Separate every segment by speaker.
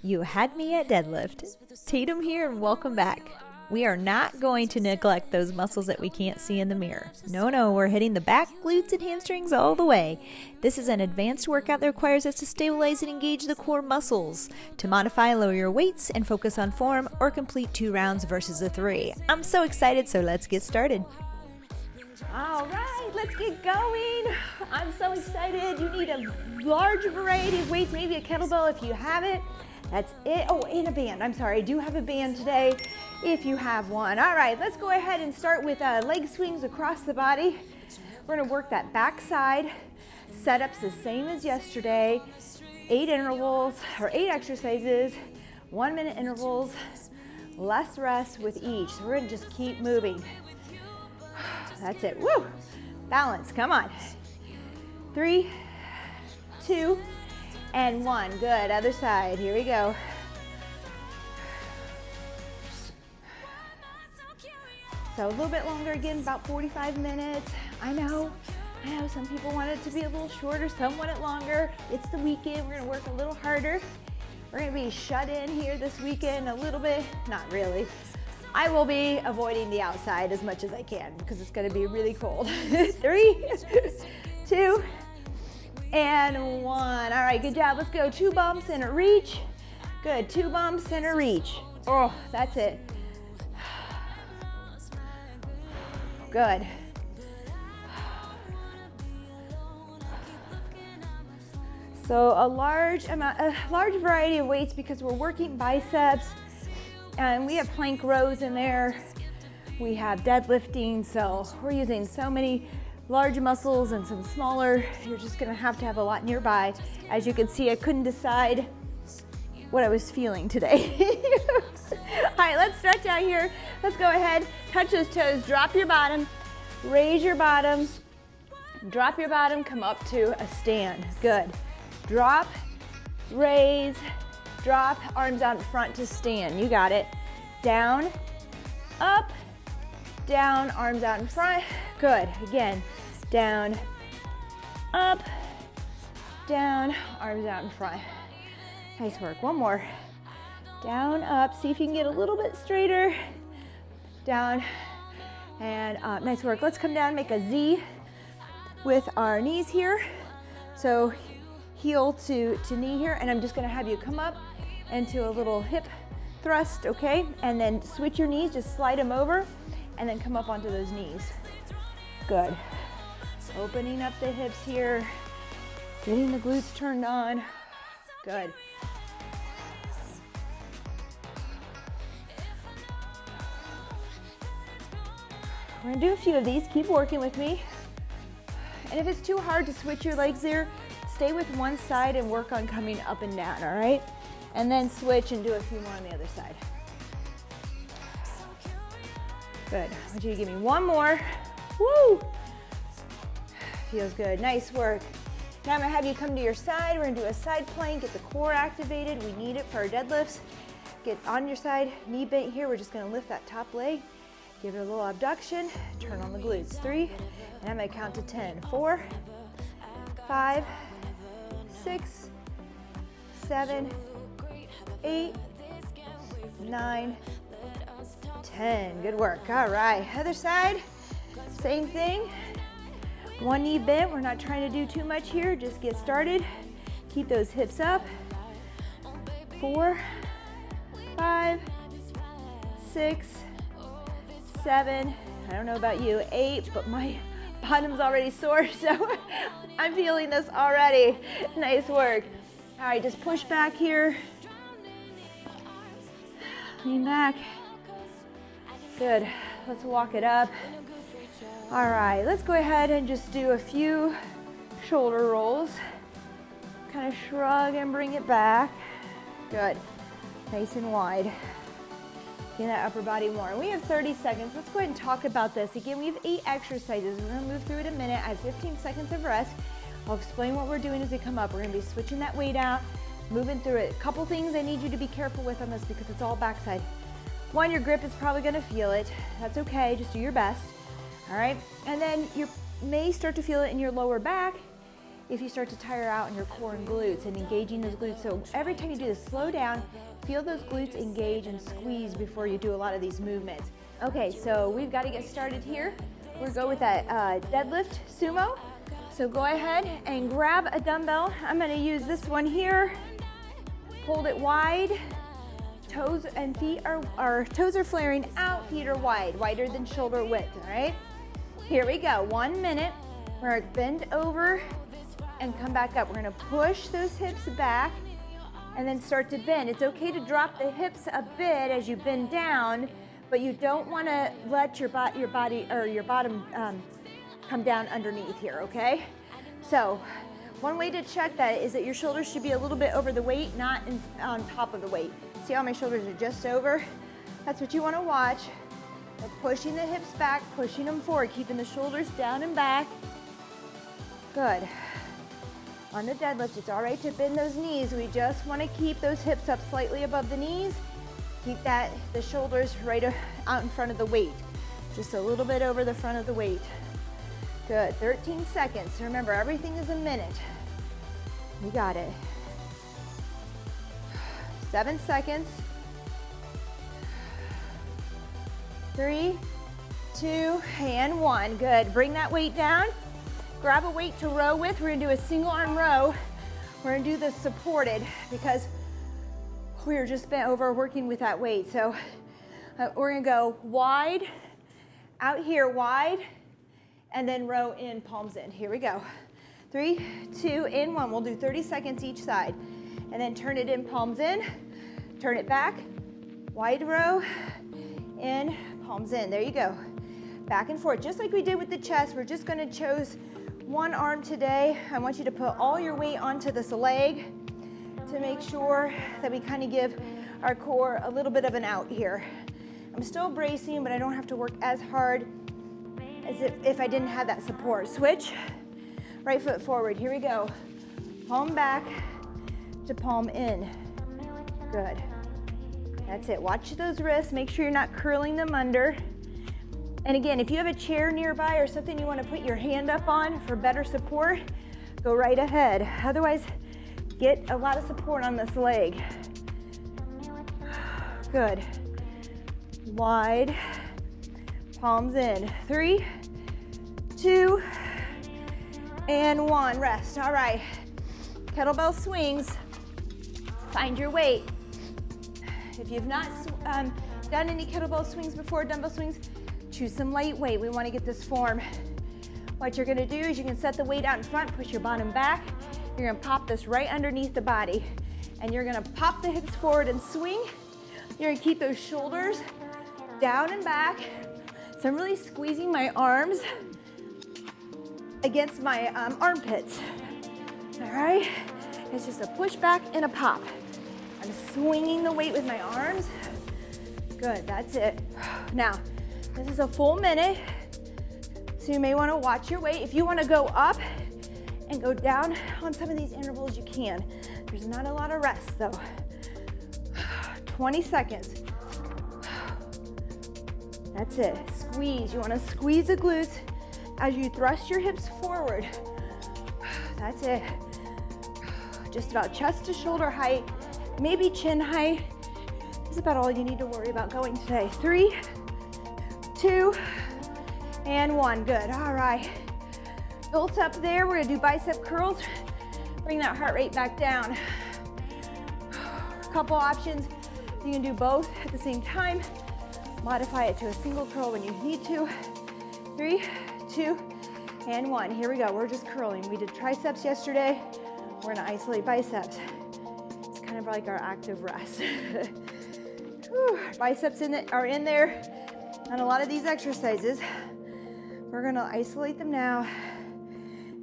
Speaker 1: You had me at deadlift. Tatum here and welcome back. We are not going to neglect those muscles that we can't see in the mirror. No, we're hitting the back, glutes, and hamstrings all the way. This is an advanced workout that requires us to stabilize and engage the core muscles. To modify, lower your weights and focus on form, or complete 2 rounds versus a 3. I'm so excited, so let's get started. All right, let's get going. I'm so excited. You need a large variety of weights, maybe a kettlebell if you have it. That's it. Oh, and a band. I'm sorry, I do have a band today if you have one. All right, let's go ahead and start with leg swings across the body. We're gonna work that back side. Setups the same as yesterday. 8 intervals, or 8 exercises, 1-minute intervals, less rest with each. So we're gonna just keep moving. That's it, woo! Balance, come on. 3, 2, and 1, good, other side, here we go. So a little bit longer again, about 45 minutes. I know, some people want it to be a little shorter, some want it longer. It's the weekend, we're gonna work a little harder. We're gonna be shut in here this weekend a little bit, not really. I will be avoiding the outside as much as I can because it's gonna be really cold. 3, 2, and 1. All right, good job, let's go. 2 bumps and a reach. Good, 2 bumps and a reach. Oh, that's it. Good. So a large variety of weights because we're working biceps, and we have plank rows in there. We have deadlifting, so we're using so many large muscles and some smaller. You're just gonna have to have a lot nearby. As you can see, I couldn't decide what I was feeling today. All right, let's stretch out here. Let's go ahead, touch those toes, drop your bottom, raise your bottom, drop your bottom, come up to a stand. Good. Drop, raise, drop, arms out in front to stand. You got it. Down, up, down, arms out in front. Good. Again, down, up, down, arms out in front. Nice work. One more. Down, up. See if you can get a little bit straighter. Down and up. Nice work. Let's come down, make a Z with our knees here. So heel to knee here, and I'm just gonna have you come up into a little hip thrust, okay? And then switch your knees, just slide them over, and then come up onto those knees. Good. Opening up the hips here, getting the glutes turned on. Good. We're gonna do a few of these, keep working with me. And if it's too hard to switch your legs there, stay with one side and work on coming up and down, all right? And then switch and do a few more on the other side. Good, I want you to give me one more. Woo! Feels good, nice work. Now I'm gonna have you come to your side. We're gonna do a side plank, get the core activated. We need it for our deadlifts. Get on your side, knee bent here. We're just gonna lift that top leg. Give it a little abduction, turn on the glutes. 3, and I'm gonna count to 10. 4, 5, 6, 7, 8, 9, 10. Good work. All right, other side, same thing. One knee bent. We're not trying to do too much here. Just get started. Keep those hips up. 4, 5, 6, 7. I don't know about you, 8, but my bottom's already sore, so I'm feeling this already. Nice work. All right, just push back here. Lean back. Good. Let's walk it up. All right, let's go ahead and just do a few shoulder rolls. Kind of shrug and bring it back. Good. Nice and wide. Get that upper body more. We have 30 seconds. Let's go ahead and talk about this. Again, we have 8 exercises. We're gonna move through it in a minute. I have 15 seconds of rest. I'll explain what we're doing as we come up. We're gonna be switching that weight out, moving through it. A couple things I need you to be careful with on this because it's all backside. One, your grip is probably gonna feel it. That's okay, just do your best. All right, and then you may start to feel it in your lower back if you start to tire out in your core and glutes and engaging those glutes. So every time you do this, slow down, feel those glutes engage and squeeze before you do a lot of these movements. Okay, so we've got to get started here. We'll go with that deadlift sumo. So go ahead and grab a dumbbell. I'm going to use this one here. Hold it wide. Toes and feet are toes are flaring out, feet are wide, wider than shoulder width, all right? Here we go, 1 minute. We're gonna bend over and come back up. We're gonna push those hips back and then start to bend. It's okay to drop the hips a bit as you bend down, but you don't wanna let your bottom come down underneath here, okay? So, one way to check that is that your shoulders should be a little bit over the weight, not on top of the weight. See how my shoulders are just over? That's what you want to watch. We're pushing the hips back, pushing them forward, keeping the shoulders down and back. Good. On the deadlift, it's all right to bend those knees. We just want to keep those hips up slightly above the knees. Keep the shoulders right out in front of the weight. Just a little bit over the front of the weight. Good, 13 seconds. Remember, everything is a minute. You got it. 7 seconds. 3, 2, and 1. Good. Bring that weight down. Grab a weight to row with. We're gonna do a single arm row. We're gonna do this supported because we were just bent over working with that weight. So we're gonna go wide, out here wide, and then row in, palms in. Here we go. 3, 2, and 1. We'll do 30 seconds each side. And then turn it in, palms in, turn it back, wide row, in, palms in. There you go. Back and forth, just like we did with the chest. We're just gonna choose one arm today. I want you to put all your weight onto this leg to make sure that we kind of give our core a little bit of an out here. I'm still bracing, but I don't have to work as hard as if I didn't have that support. Switch, right foot forward. Here we go. Palm back to palm in. Good. That's it. Watch those wrists. Make sure you're not curling them under. And again, if you have a chair nearby or something you want to put your hand up on for better support, go right ahead. Otherwise, get a lot of support on this leg. Good. Wide. Palms in. 3, 2, and 1. Rest. All right. Kettlebell swings. Find your weight. If you've not done any kettlebell swings before, dumbbell swings, choose some light weight. We want to get this form. What you're going to do is you can set the weight out in front, push your bottom back. You're going to pop this right underneath the body. And you're going to pop the hips forward and swing. You're going to keep those shoulders down and back. So I'm really squeezing my arms against my armpits. All right? It's just a push back and a pop. I'm swinging the weight with my arms. Good, that's it. Now, this is a full minute, so you may want to watch your weight. If you want to go up and go down on some of these intervals, you can. There's not a lot of rest, though. 20 seconds. That's it. Squeeze. You want to squeeze the glutes as you thrust your hips forward. That's it. Just about chest to shoulder height, maybe chin height. That's about all you need to worry about going today. 3, 2, and 1. Good. All right. Built up there. We're going to do bicep curls. Bring that heart rate back down. A couple options. You can do both at the same time. Modify it to a single curl when you need to. 3, 2, and 1. Here we go. We're just curling. We did triceps yesterday. We're going to isolate biceps. It's kind of like our active rest. Biceps are in there on a lot of these exercises. We're going to isolate them now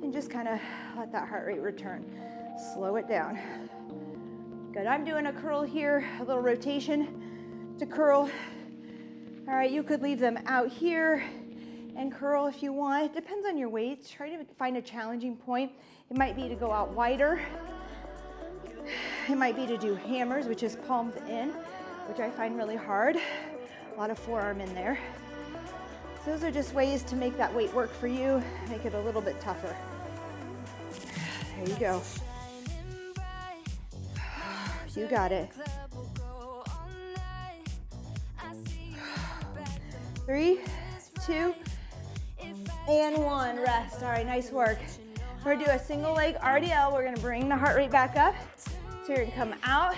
Speaker 1: and just kind of let that heart rate return. Slow it down. Good. I'm doing a curl here, a little rotation to curl. All right, you could leave them out here and curl if you want. It depends on your weight. Try to find a challenging point. It might be to go out wider. It might be to do hammers, which is palms in, which I find really hard. A lot of forearm in there. So those are just ways to make that weight work for you, make it a little bit tougher. There you go. You got it. 3, 2, and 1. Rest. All right, nice work. We're gonna do a single leg RDL. We're gonna bring the heart rate back up. So you're gonna come out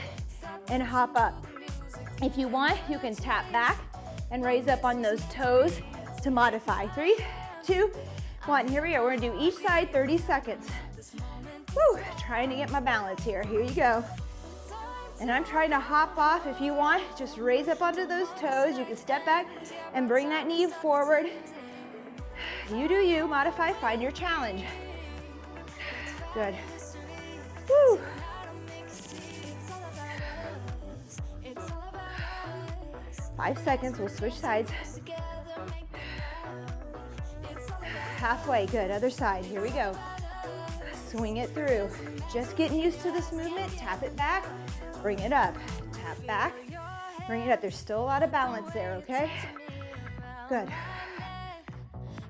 Speaker 1: and hop up. If you want, you can tap back and raise up on those toes to modify. 3, 2, 1. Here we go. We're gonna do each side 30 seconds. Woo, trying to get my balance here. Here you go. And I'm trying to hop off. If you want, just raise up onto those toes. You can step back and bring that knee forward. You do you, modify, find your challenge. Good. Woo. Five seconds, we'll switch sides. Halfway, good, other side, here we go. Swing it through. Just getting used to this movement, tap it back, bring it up. Tap back, bring it up. There's still a lot of balance there, okay? Good.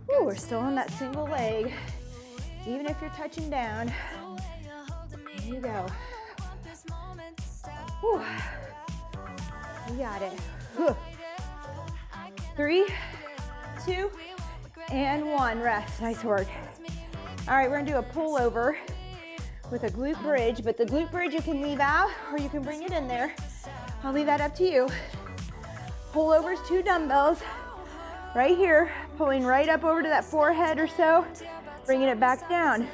Speaker 1: Woo, we're still on that single leg. Even if you're touching down. Here you go. Woo. You got it. 3, 2, and 1. Rest. Nice work. All right, we're gonna do a pullover with a glute bridge, but the glute bridge you can leave out or you can bring it in there. I'll leave that up to you. Pullovers, 2 dumbbells right here, pulling right up over to that forehead or so, bringing it back down.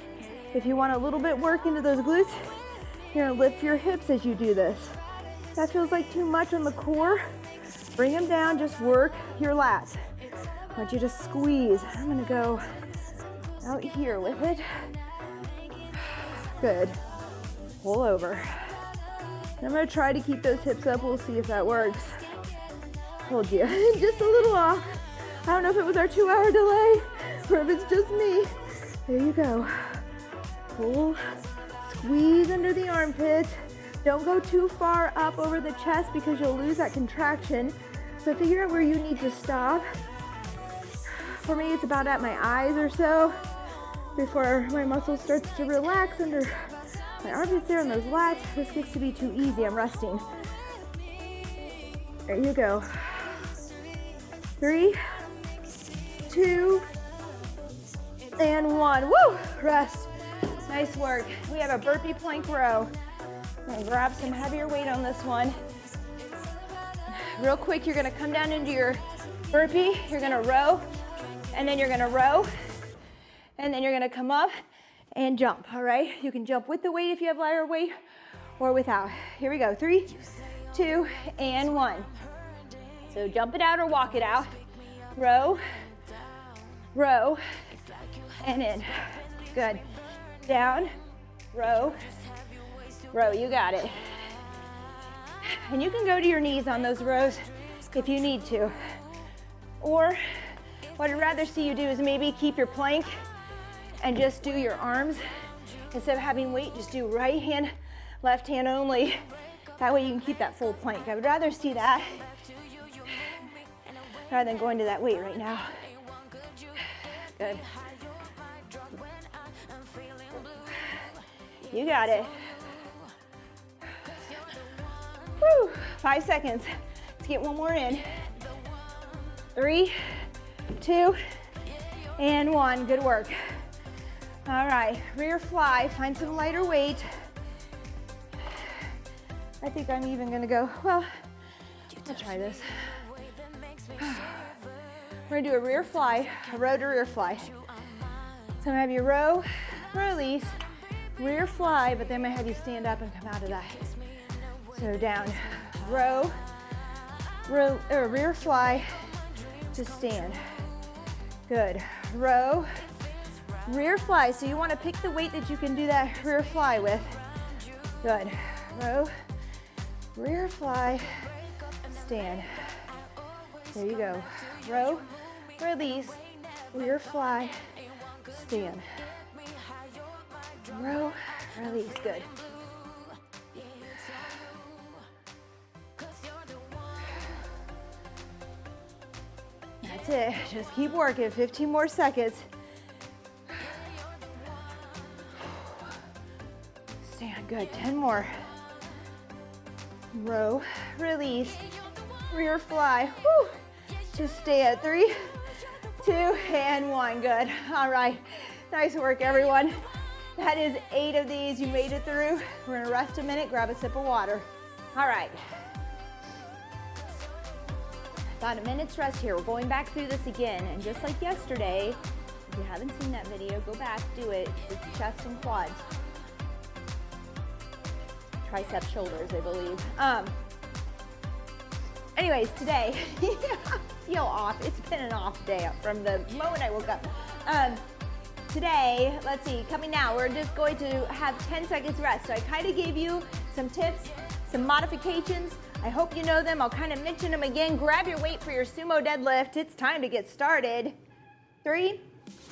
Speaker 1: If you want a little bit work into those glutes, you're gonna lift your hips as you do this. If that feels like too much on the core, bring them down, just work your lats. I want you to squeeze. I'm gonna go out here with it. Good. Pull over. And I'm gonna try to keep those hips up. We'll see if that works. Told you, just a little off. I don't know if it was our 2-hour delay or if it's just me. There you go. Pull, squeeze under the armpits. Don't go too far up over the chest because you'll lose that contraction. So figure out where you need to stop. For me, it's about at my eyes or so before my muscle starts to relax under my armpits there and those lats. This gets to be too easy. I'm resting. There you go. 3, 2, and 1. Woo! Rest. Nice work. We have a burpee plank row. I'm gonna grab some heavier weight on this one. Real quick, you're gonna come down into your burpee. You're gonna row, and then you're gonna row, and then you're gonna come up and jump, all right? You can jump with the weight if you have lighter weight or without. Here we go. 3, 2, and 1. So jump it out or walk it out. Row, row, and in. Good. Down, row, row. You got it. And you can go to your knees on those rows if you need to. Or what I'd rather see you do is maybe keep your plank and just do your arms. Instead of having weight, just do right hand, left hand only. That way you can keep that full plank. I would rather see that rather than going to that weight right now. Good. You got it. Woo. 5 seconds. Let's get one more in. 3, 2, and 1. Good work. All right, rear fly. Find some lighter weight. I think I'm even gonna go, well, I'll try this. We're gonna do a rear fly, a row to rear fly. So I'm gonna have you row, release, rear fly, but then I'm gonna have you stand up and come out of that. So down, row, rear fly to stand. Good, row, rear fly. So you wanna pick the weight that you can do that rear fly with. Good, row, rear fly, stand. There you go. Row, release, rear fly, stand. Row, release, good. That's it, just keep working, 15 more seconds. good, 10 more. Row, release, rear fly. Whew. Just stay at 3, 2, and 1, good. All right, nice work, everyone. That is 8 of these, you made it through. We're gonna rest a minute, grab a sip of water. All right. About a minute's rest here. We're going back through this again, and just like yesterday, if you haven't seen that video, go back, do it. It's chest and quads. Tricep, shoulders, I believe. Anyways, today, I feel off. It's been an off day from the moment I woke up. Today, let's see, coming now, we're just going to have 10 seconds rest. So I kind of gave you some tips, some modifications. I hope you know them. I'll kind of mention them again. Grab your weight for your sumo deadlift. It's time to get started. 3,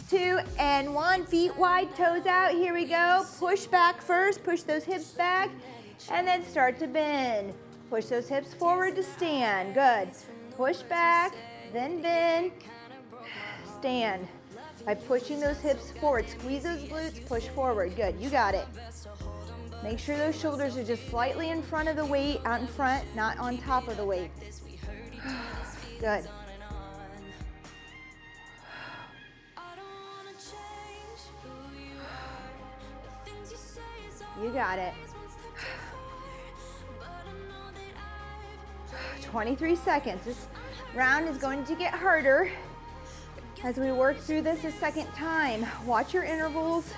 Speaker 1: 2, and 1. Feet wide, toes out. Here we go. Push back first. Push those hips back. And then start to bend. Push those hips forward to stand. Good. Push back, then bend. Stand. By pushing those hips forward. Squeeze those glutes, push forward. Good, you got it. Make sure those shoulders are just slightly in front of the weight, out in front, not on top of the weight. Good. You got it. 23 seconds. This round is going to get harder as we work through this a second time. Watch your intervals.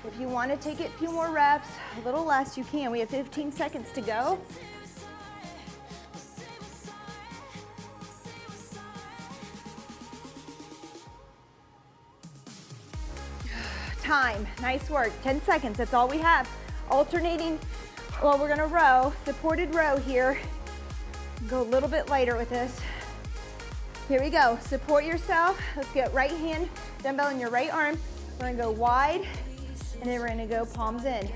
Speaker 1: If you want to take it a few more reps, a little less, you can. We have 15 seconds to go. Time, nice work. 10 seconds, that's all we have. Alternating, well, we're gonna row, supported row here. Go a little bit lighter with this. Here we go, support yourself. Let's get right hand dumbbell in your right arm. We're gonna go wide, and then we're gonna go palms in.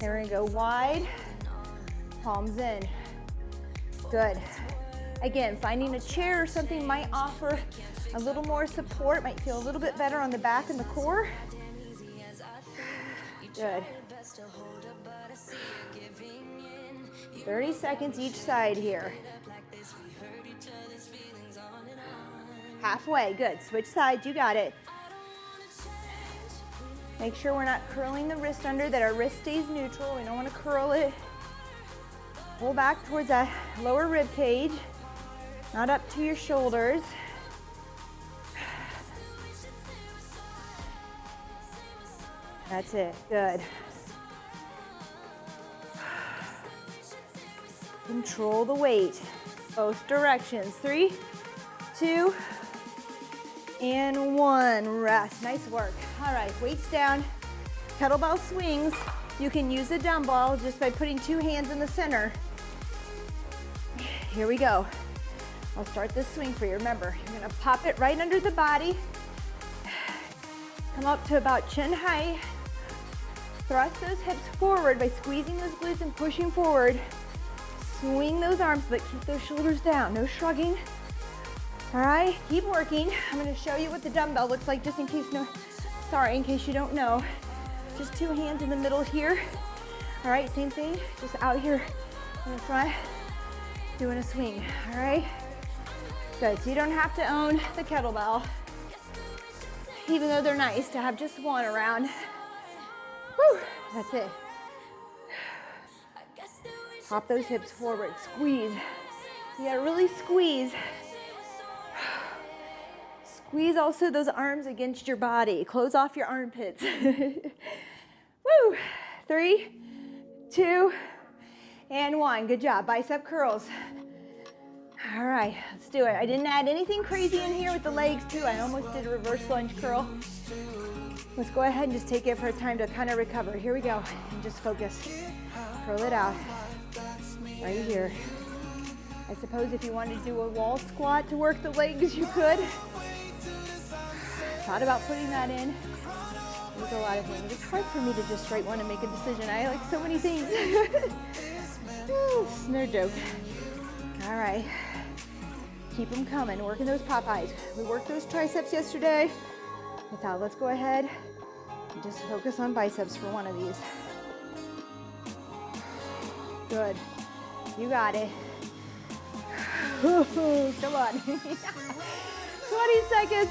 Speaker 1: And we're gonna go wide, palms in. Good. Again, finding a chair or something might offer a little more support, might feel a little bit better on the back and the core. Good. 30 seconds each side here. Halfway, good. Switch sides, you got it. Make sure we're not curling the wrist under, that our wrist stays neutral. We don't want to curl it. Pull back towards that lower rib cage, not up to your shoulders. That's it, good. Control the weight, both directions. 3, 2, and 1. Rest, nice work. All right, weights down. Kettlebell swings. You can use a dumbbell just by putting 2 hands in the center. Here we go. I'll start this swing for you. Remember, you're gonna pop it right under the body. Come up to about chin height. Thrust those hips forward by squeezing those glutes and pushing forward. Swing those arms, but keep those shoulders down. No shrugging. All right, keep working. I'm gonna show you what the dumbbell looks like just in case in case you don't know. Just 2 hands in the middle here. All right, same thing, just out here in the front, doing a swing, all right? Good, so you don't have to own the kettlebell, even though they're nice to have just one around. Woo, that's it. Pop those hips forward, squeeze. You gotta really squeeze. Squeeze also those arms against your body. Close off your armpits. Woo! 3, 2, and 1. Good job. Bicep curls. All right, let's do it. I didn't add anything crazy in here with the legs too. I almost did a reverse lunge curl. Let's go ahead and just take it for a time to kind of recover. Here we go. And just focus. Curl it out. Right here. I suppose if you wanted to do a wall squat to work the legs, you could. Thought about putting that in. There's a lot of things. It's hard for me to just want to make a decision. I like so many things. No joke. All right. Keep them coming. Working those Popeyes. We worked those triceps yesterday. Let's go ahead and just focus on biceps for one of these. Good. You got it. Come on. 20 seconds.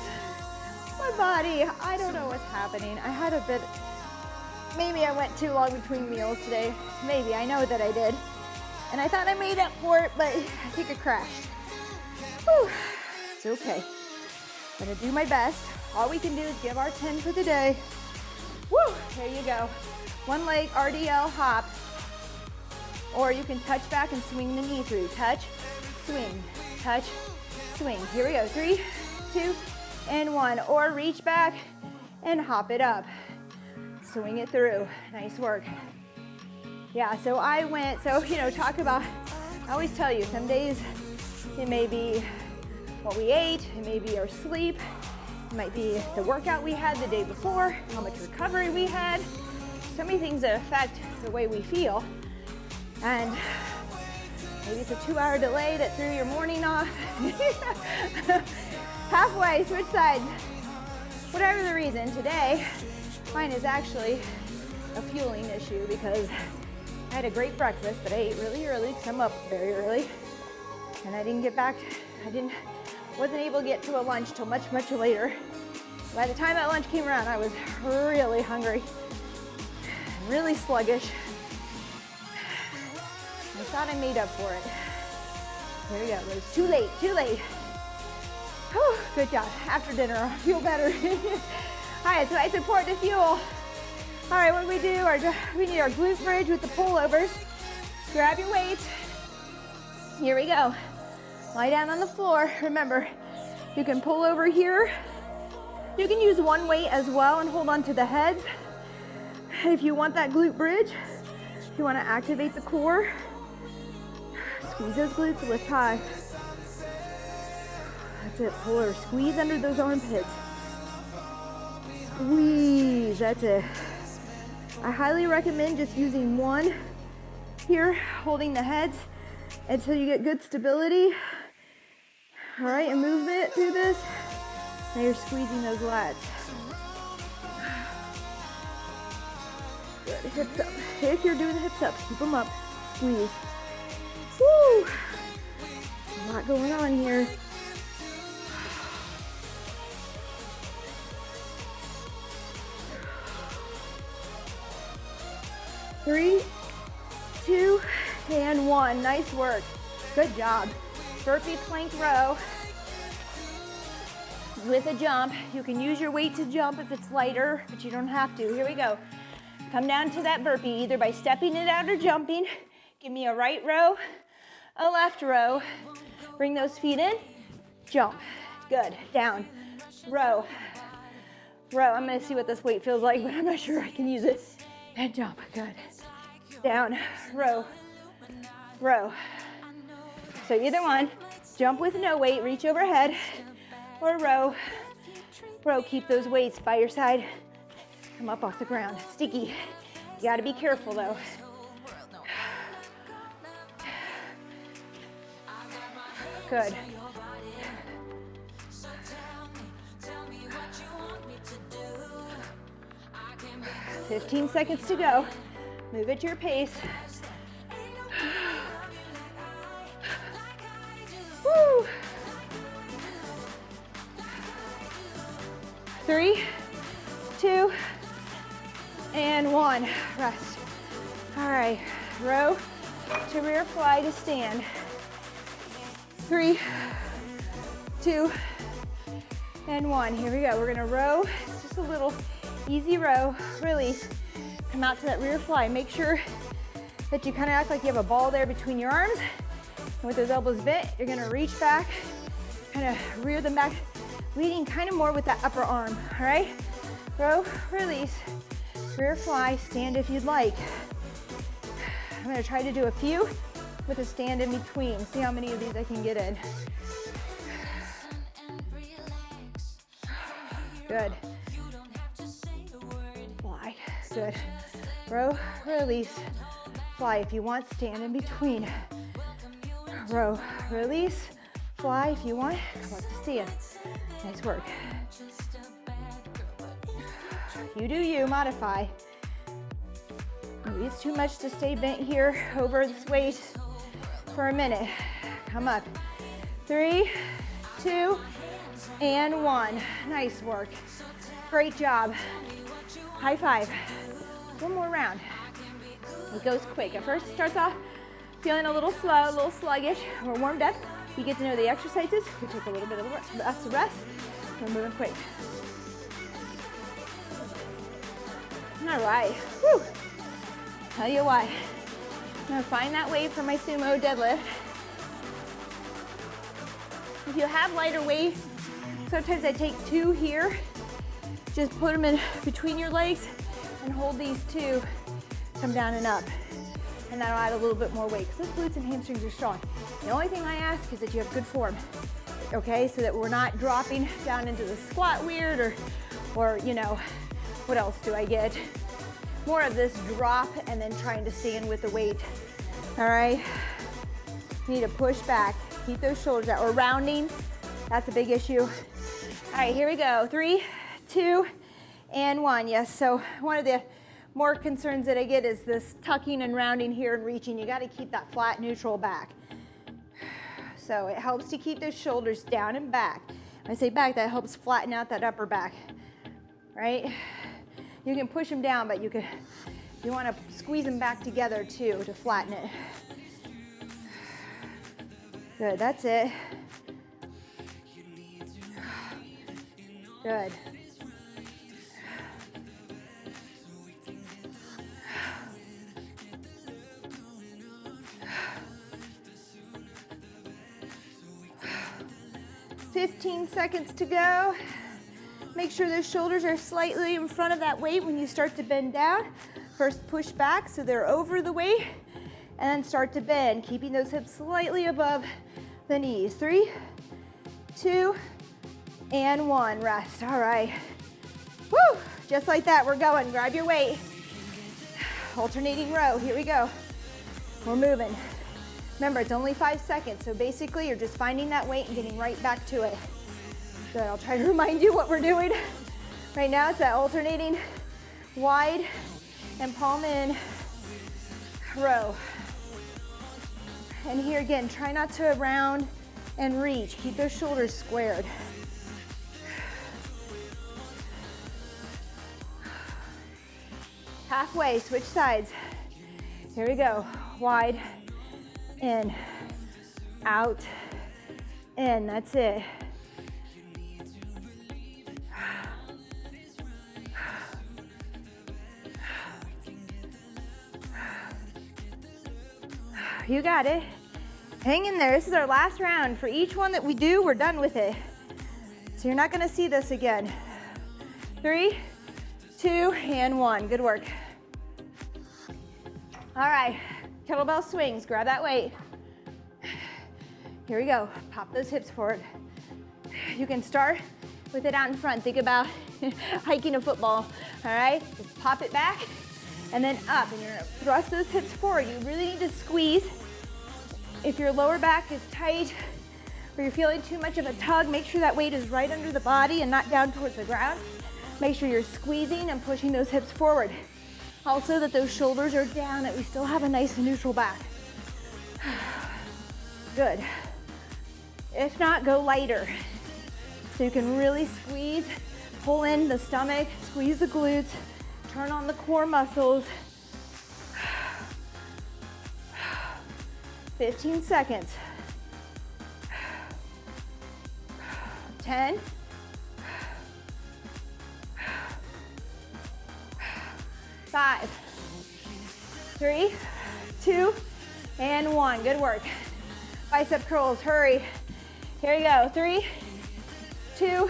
Speaker 1: My body, I don't know what's happening. I had a bit, maybe I went too long between meals today. Maybe, I know that I did. And I thought I made up for it, but I think I crashed. Whew. It's okay. I'm gonna do my best. All we can do is give our 10 for the day. Woo, there you go. One leg RDL hop. Or you can touch back and swing the knee through. Touch, swing, touch, swing. Here we go, 3, 2, and 1. Or reach back and hop it up. Swing it through, nice work. Yeah, so I went, talk about, I always tell you, some days it may be what we ate, it may be our sleep, it might be the workout we had the day before, how much recovery we had. So many things that affect the way we feel. And maybe it's a 2-hour delay that threw your morning off. Halfway, switch sides. Whatever the reason, today, mine is actually a fueling issue because I had a great breakfast, but I ate really early because I'm up very early. And I didn't get back, wasn't able to get to a lunch till much, much later. By the time that lunch came around, I was really hungry, really sluggish. I thought I made up for it. There we go, it was too late, too late. Whew, good job, after dinner, I'll feel better. All right, so it's important to fuel. All right, what do? We need our glute bridge with the pullovers. Grab your weights. Here we go. Lie down on the floor. Remember, you can pull over here. You can use one weight as well and hold on to the heads. If you want that glute bridge, if you want to activate the core, squeeze those glutes, lift high. That's it, pull over, squeeze under those armpits. Squeeze, that's it. I highly recommend just using one here, holding the heads until you get good stability. All right, and movement through this. Now you're squeezing those lats. Good, hips up. If you're doing the hips up, keep them up. Squeeze. Woo! A lot going on here. Three, 2, and 1. Nice work. Good job. Burpee plank row with a jump. You can use your weight to jump if it's lighter, but you don't have to. Here we go. Come down to that burpee either by stepping it out or jumping. Give me a right row, a left row. Bring those feet in. Jump. Good. Down. Row. Row. I'm going to see what this weight feels like, but I'm not sure I can use it. And jump. Good. Down. Row. Row. So either one. Jump with no weight. Reach overhead. Or row. Row. Keep those weights by your side. Come up off the ground. It's sticky. You got to be careful though. Good. 15 seconds to go. Move at your pace. Woo. 3, 2, and 1. Rest. All right, row to rear fly to stand. 3, 2, and 1. Here we go. We're gonna row. It's just a little easy row. Release. Come out to that rear fly. Make sure that you kind of act like you have a ball there between your arms. And with those elbows bent, you're gonna reach back, kind of rear them back, leading kind of more with that upper arm. All right? Row, release, rear fly, stand if you'd like. I'm gonna try to do a few with a stand in between. See how many of these I can get in. Good. Fly. Good. Row, release, fly. If you want, stand in between. Row, release, fly. If you want, come up to stand. Nice work. You do you, modify. Maybe it's too much to stay bent here over this weight for a minute. Come up. 3, 2, and 1. Nice work. Great job. High five. One more round. It goes quick. At first, it starts off feeling a little slow, a little sluggish. We're warmed up. You get to know the exercises. We take a little bit of a rest. We're moving quick. All right. Woo. Tell you what. I'm gonna find that weight for my sumo deadlift. If you have lighter weight, sometimes I take 2 here. Just put them in between your legs and hold these 2, come down and up. And that'll add a little bit more weight because those glutes and hamstrings are strong. The only thing I ask is that you have good form, okay? So that we're not dropping down into the squat weird or you know, what else do I get? More of this drop and then trying to stand with the weight, all right? You need to push back, keep those shoulders out. Or rounding, that's a big issue. All right, here we go. 3, 2, and 1. Yes, so one of the more concerns that I get is this tucking and rounding here and reaching. You got to keep that flat neutral back. So it helps to keep those shoulders down and back. When I say back, that helps flatten out that upper back, right? You can push them down, but you want to squeeze them back together too to flatten it. Good, that's it. Good. "15 seconds to go." Make sure those shoulders are slightly in front of that weight when you start to bend down. First push back so they're over the weight, and then start to bend, keeping those hips slightly above the knees. 3, 2, and 1. Rest. All right. Woo! Just like that, we're going. Grab your weight. Alternating row. Here we go. We're moving. Remember, it's only 5 seconds, so basically you're just finding that weight and getting right back to it. Good, I'll try to remind you what we're doing. Right now, it's that alternating wide and palm in row. And here again, try not to round and reach. Keep those shoulders squared. Halfway, switch sides. Here we go, wide, in, out, in, that's it. You got it. Hang in there. This is our last round. For each one that we do, we're done with it. So you're not gonna see this again. 3, 2, and 1. Good work. All right, kettlebell swings. Grab that weight. Here we go. Pop those hips forward. You can start with it out in front. Think about hiking a football, all right? Just pop it back and then up, and you're gonna thrust those hips forward. You really need to squeeze. If your lower back is tight or you're feeling too much of a tug, make sure that weight is right under the body and not down towards the ground. Make sure you're squeezing and pushing those hips forward. Also that those shoulders are down, that we still have a nice neutral back. Good. If not, go lighter. So you can really squeeze, pull in the stomach, squeeze the glutes, turn on the core muscles. 15 seconds. 10. 5, 3, 2, and 1. Good work. Bicep curls, hurry. Here we go. 3, 2,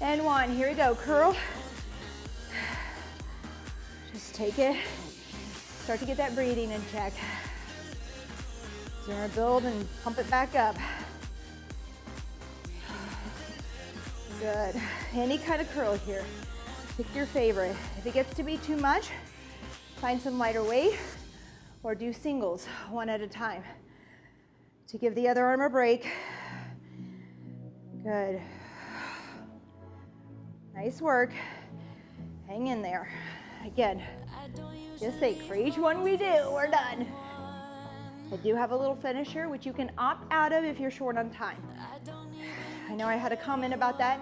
Speaker 1: and 1. Here we go. Curl. Just take it. Start to get that breathing in check. So you're gonna build and pump it back up. Good. Any kind of curl here. Pick your favorite. If it gets to be too much, find some lighter weight or do singles one at a time to give the other arm a break. Good. Nice work. Hang in there. Again, Just think, for each one we do, we're done. I do have a little finisher, which you can opt out of if you're short on time. I know I had a comment about that.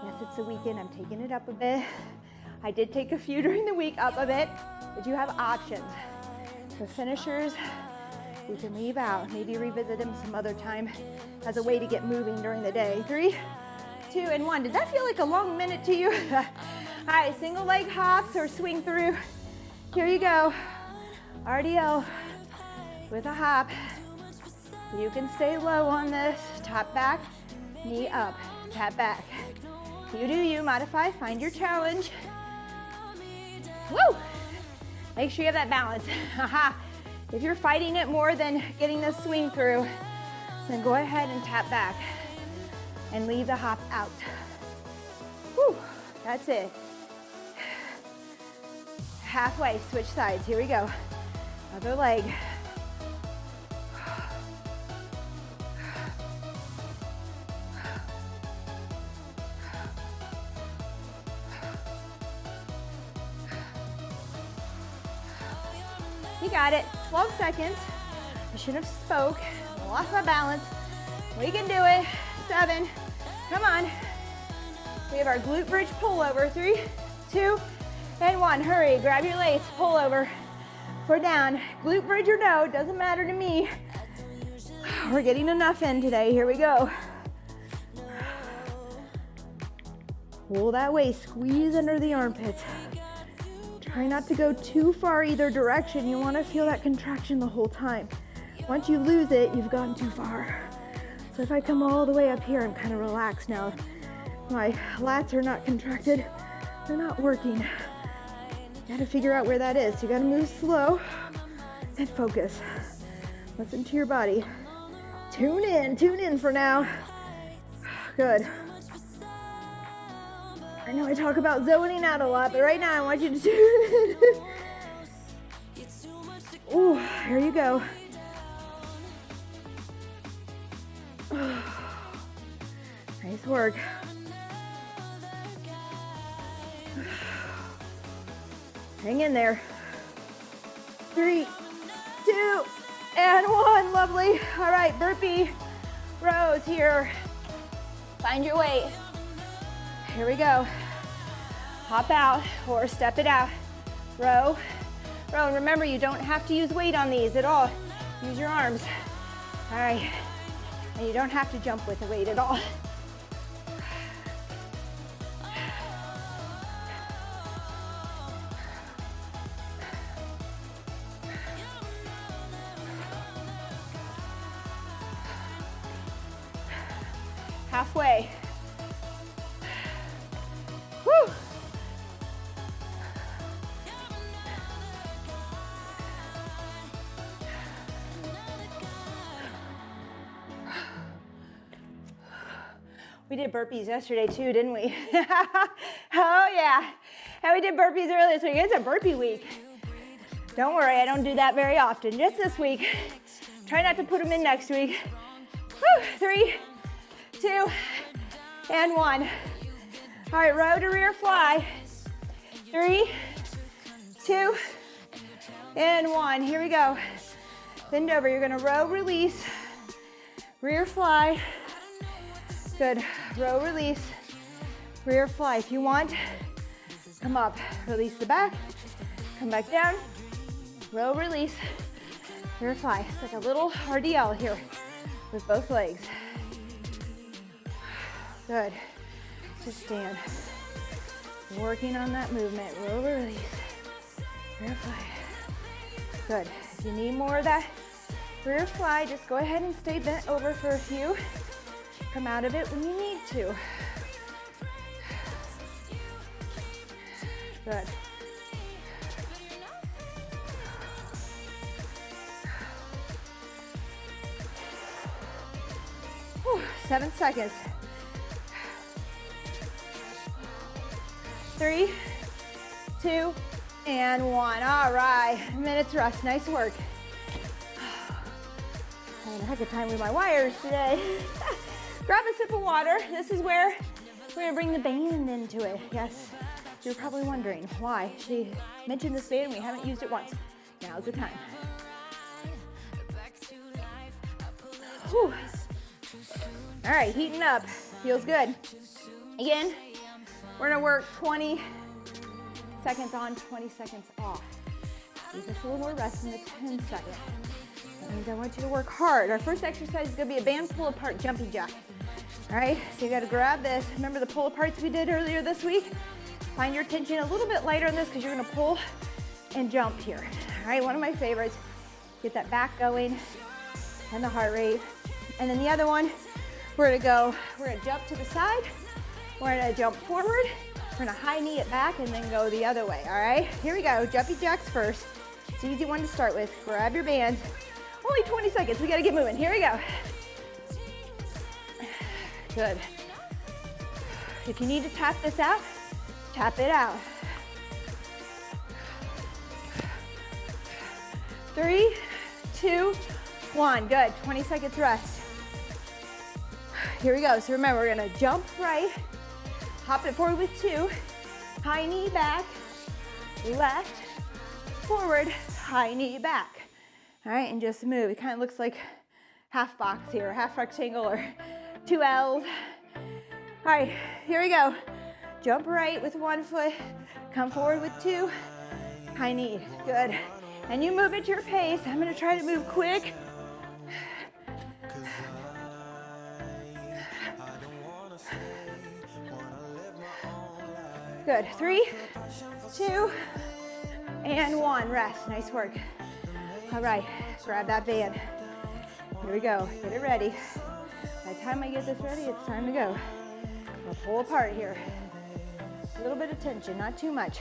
Speaker 1: Yes, it's the weekend, I'm taking it up a bit. I did take a few during the week up a bit, but you have options. The finishers, you can leave out. Maybe revisit them some other time as a way to get moving during the day. 3, 2, and 1. Did that feel like a long minute to you? All right, single leg hops or swing through. Here you go. RDL with a hop. You can stay low on this. Top back, knee up, tap back. You do you, modify, find your challenge. Woo! Make sure you have that balance. If you're fighting it more than getting the swing through, then go ahead and tap back and leave the hop out. Woo! That's it. Halfway, switch sides. Here we go. Other leg. You got it. 12 seconds. I should have spoke. Lost my balance. We can do it. 7. Come on. We have our glute bridge pullover. 3, 2, and 1. Hurry. Grab your lace. Pull over. We're down. Glute bridge or no, doesn't matter to me. We're getting enough in today. Here we go. Pull that waist. Squeeze under the armpits. Try not to go too far either direction. You want to feel that contraction the whole time. Once you lose it, you've gone too far. So if I come all the way up here, I'm kind of relaxed now. My lats are not contracted. They're not working. You gotta figure out where that is. So you gotta move slow and focus. Listen to your body. Tune in for now. Good. I know I talk about zoning out a lot, but right now I want you to tune in. Ooh, here you go. Nice work. Hang in there. 3, 2, and 1. Lovely. All right, burpee rows here. Find your weight. Here we go. Hop out or step it out. Row, row. And remember, you don't have to use weight on these at all. Use your arms. All right. And you don't have to jump with the weight at all. Halfway. Woo! We did burpees yesterday too, didn't we? Oh yeah. And we did burpees earlier this week. It's a burpee week. Don't worry, I don't do that very often. Just this week. Try not to put them in next week. Woo! 3, 2, and 1. All right, row to rear fly. 3, 2, and 1. Here we go. Bend over. You're gonna row, release, rear fly. Good. Row, release, rear fly. If you want, come up, release the back, come back down, row, release, rear fly. It's like a little RDL here with both legs. Good. Just stand. Working on that movement. Row, release, rear fly. Good. If you need more of that rear fly, just go ahead and stay bent over for a few. Come out of it when you need to. Good. Whew, 7 seconds. 3, 2, and 1. All right, a minute's rest. Nice work. Having a heck of time with my wires today. Grab a sip of water. This is where we're gonna bring the band into it. Yes, You're probably wondering why she mentioned this band and we haven't used it once. Now's the time. Whew. All right, heating up. Feels good. Again, we're gonna work 20 seconds on, 20 seconds off. Give us a little more rest in the 10 seconds. That means I want you to work hard. Our first exercise is gonna be a band pull apart jumping jack. All right, so you gotta grab this. Remember the pull aparts we did earlier this week? Find your tension a little bit lighter on this because you're gonna pull and jump here. All right, one of my favorites. Get that back going and the heart rate. And then the other one, we're gonna jump to the side. We're gonna jump forward. We're gonna high knee it back and then go the other way, all right? Here we go, jumpy jacks first. It's an easy one to start with. Grab your bands. Only 20 seconds, we gotta get moving. Here we go. Good. If you need to tap this out, tap it out. 3, 2, 1, good. 20 seconds rest. Here we go, so remember, we're gonna jump right, hop it forward with 2, high knee back, left, forward, high knee back. All right, and just move. It kind of looks like half box here, half rectangle or 2 L's. All right, here we go. Jump right with 1 foot, come forward with 2, high knee, good. And you move at your pace. I'm gonna try to move quick. Good, 3, 2, and 1, rest, nice work. All right, grab that band. Here we go, get it ready. By the time I get this ready, it's time to go. We'll pull apart here. A little bit of tension, not too much.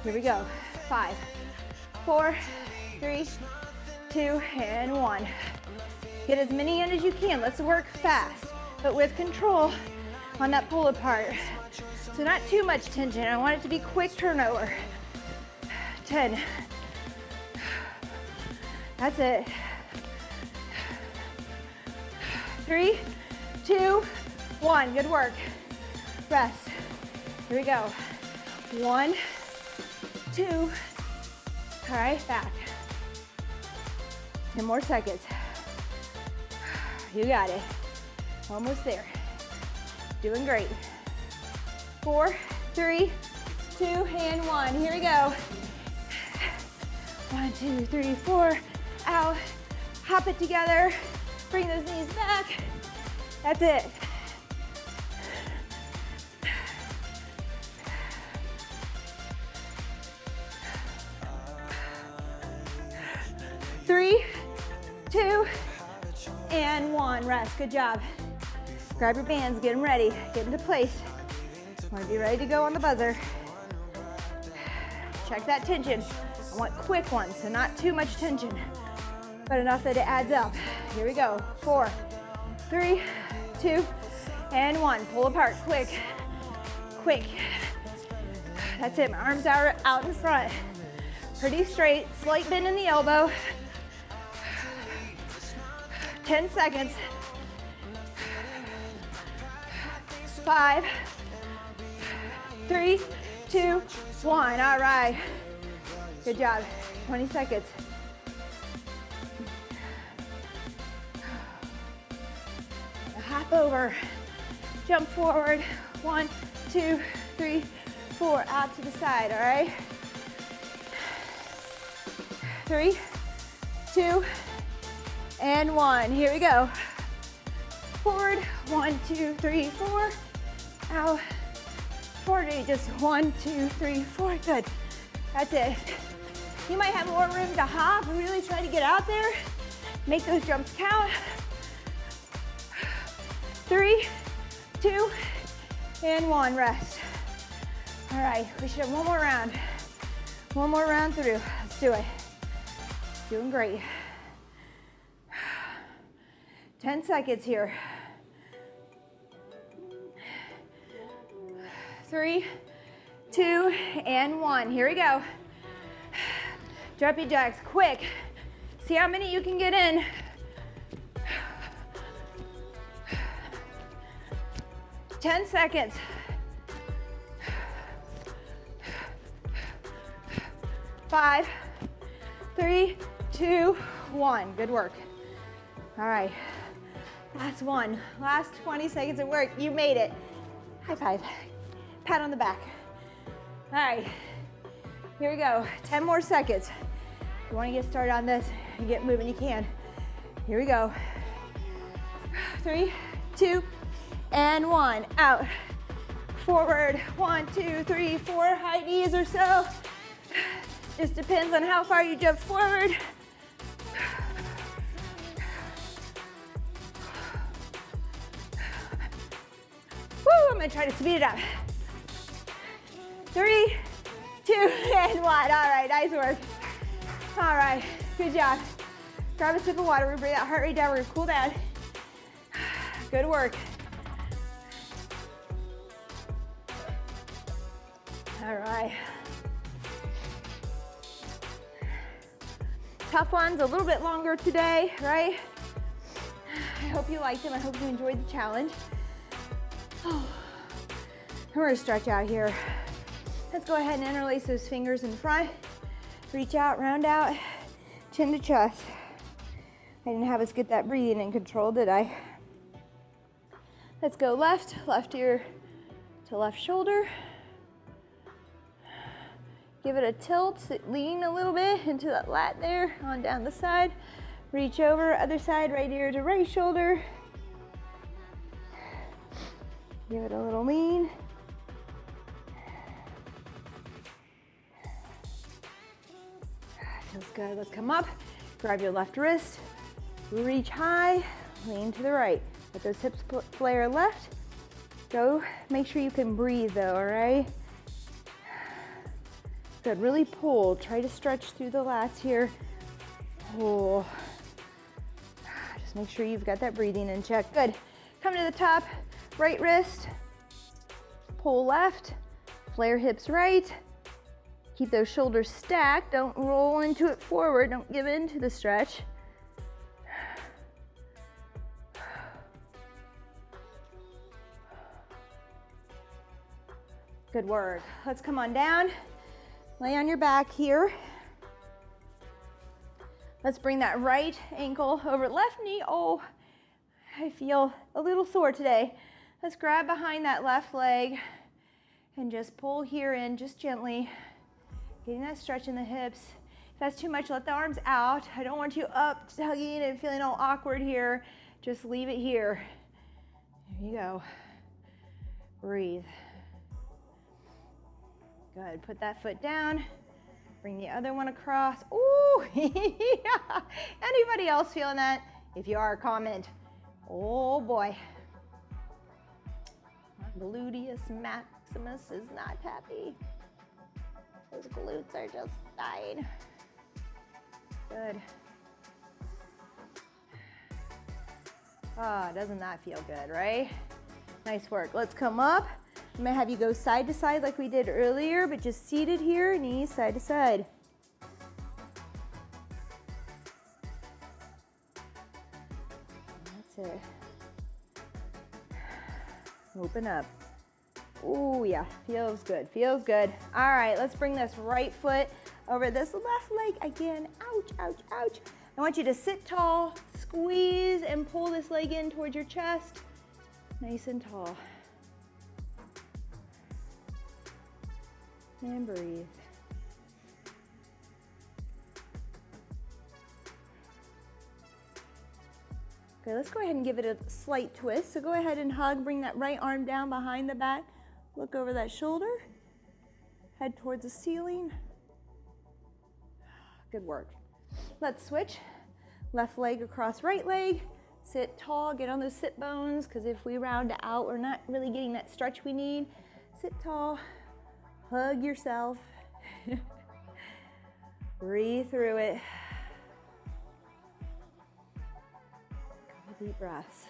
Speaker 1: Here we go, 5, 4, 3, 2, and 1. Get as many in as you can. Let's work fast, but with control on that pull apart. So not too much tension. I want it to be quick turnover. 10. That's it. 3, 2, 1. Good work. Rest. Here we go. 1, 2. All right, back. 10 more seconds. You got it. Almost there. Doing great. 4, 3, 2, and 1. Here we go. 1, 2, 3, 4. Out. Hop it together. Bring those knees back. That's it. 3, 2, and 1. Rest. Good job. Grab your bands. Get them ready. Get into place. Want to be ready to go on the buzzer. Check that tension. I want quick ones, so not too much tension, but enough that it adds up. Here we go. 4, 3, 2, and 1. Pull apart, quick, quick. That's it, my arms are out in front. Pretty straight, slight bend in the elbow. 10 seconds. 5, 3, 2, 1. All right. Good job. 20 seconds. Hop over. Jump forward. 1, 2, 3, 4. Out to the side, all right? 3, 2, and 1. Here we go. Forward. 1, 2, 3, 4. Out. 40, just 1, 2, 3, 4, good. That's it. You might have more room to hop, really try to get out there. Make those jumps count. 3, 2, and 1, rest. All right, we should have one more round. One more round through, let's do it. Doing great. 10 seconds here. 3, 2, and 1. Here we go. Jumpy jacks, quick. See how many you can get in. 10 seconds. 5, 3, 2, 1. Good work. All right, last one. Last 20 seconds of work. You made it. High five. Pat on the back. All right, here we go. 10 more seconds. If you want to get started on this and get moving, you can. Here we go. 3, 2, and 1. Out. Forward. 1, 2, 3, 4. High knees or so. Just depends on how far you jump forward. Woo, I'm gonna try to speed it up. 3, 2, and 1. All right, nice work. All right, good job. Grab a sip of water. We bring that heart rate down. We're gonna cool down. Good work. All right. Tough ones, a little bit longer today, right? I hope you liked them. I hope you enjoyed the challenge. Oh. We're gonna stretch out here. Let's go ahead and interlace those fingers in front. Reach out, round out, chin to chest. I didn't have us get that breathing in control, did I? Let's go left ear to left shoulder. Give it a tilt, lean a little bit into that lat there, on down the side. Reach over, other side, right ear to right shoulder. Give it a little lean. Feels good. Let's come up, grab your left wrist, reach high, lean to the right. Let those hips flare left. Go, make sure you can breathe though, all right? Good, really pull. Try to stretch through the lats here. Pull. Just make sure you've got that breathing in check. Good. Come to the top, right wrist, pull left, flare hips right. Keep those shoulders stacked. Don't roll into it forward. Don't give in to the stretch. Good work. Let's come on down. Lay on your back here. Let's bring that right ankle over left knee. Oh, I feel a little sore today. Let's grab behind that left leg and just pull here in just gently, getting that stretch in the hips. If that's too much, let the arms out. I don't want you up, tugging and feeling all awkward here. Just leave it here. There you go. Breathe. Good, put that foot down. Bring the other one across. Ooh, yeah. Anybody else feeling that? If you are, comment. Oh boy. Gluteus maximus is not happy. Those glutes are just dying. Good. Ah, doesn't that feel good, right? Nice work. Let's come up. I'm gonna have you go side to side like we did earlier, but just seated here, knees side to side. That's it. Open up. Oh yeah, feels good, feels good. All right, let's bring this right foot over this left leg again. Ouch, ouch, ouch. I want you to sit tall, squeeze and pull this leg in towards your chest. Nice and tall. And breathe. Okay, let's go ahead and give it a slight twist. So go ahead and hug, bring that right arm down behind the back. Look over that shoulder. Head towards the ceiling. Good work. Let's switch. Left leg across right leg. Sit tall, get on those sit bones, because if we round out, we're not really getting that stretch we need. Sit tall. Hug yourself. Breathe through it. Couple deep breaths.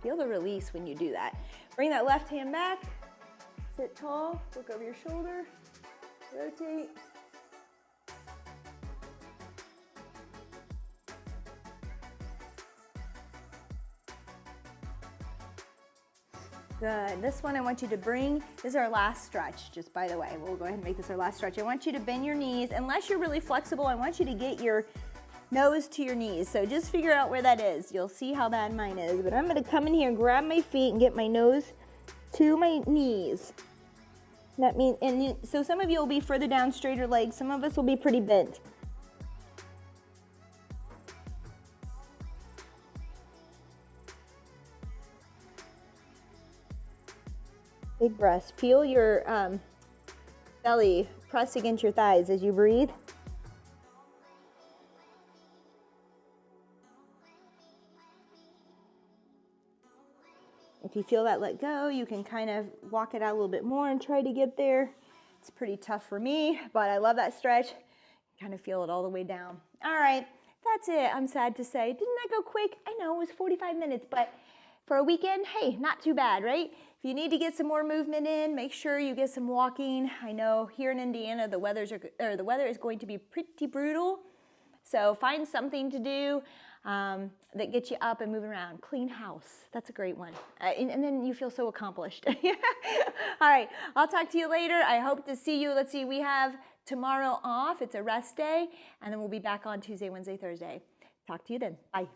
Speaker 1: Feel the release when you do that. Bring that left hand back. Sit tall. Look over your shoulder. Rotate. Good. This one I want you to bring, this is our last stretch, just by the way. We'll go ahead and make this our last stretch. I want you to bend your knees. Unless you're really flexible, I want you to get your nose to your knees. So just figure out where that is. You'll see how bad mine is. But I'm gonna come in here and grab my feet and get my nose to my knees. That means, so some of you will be further down, straighter legs. Some of us will be pretty bent. Big breaths. Feel your belly press against your thighs as you breathe. If you feel that let go, you can kind of walk it out a little bit more and try to get there. It's pretty tough for me, but I love that stretch. Kind of feel it all the way down. All right, that's it. I'm sad to say. Didn't that go quick? I know, it was 45 minutes, but for a weekend, hey, not too bad, right? If you need to get some more movement in, make sure you get some walking. I know here in Indiana, the weather is going to be pretty brutal. So find something to do that gets you up and moving around. Clean house, that's a great one. And then you feel so accomplished. All right, I'll talk to you later. I hope to see you. Let's see, we have tomorrow off. It's a rest day. And then we'll be back on Tuesday, Wednesday, Thursday. Talk to you then. Bye.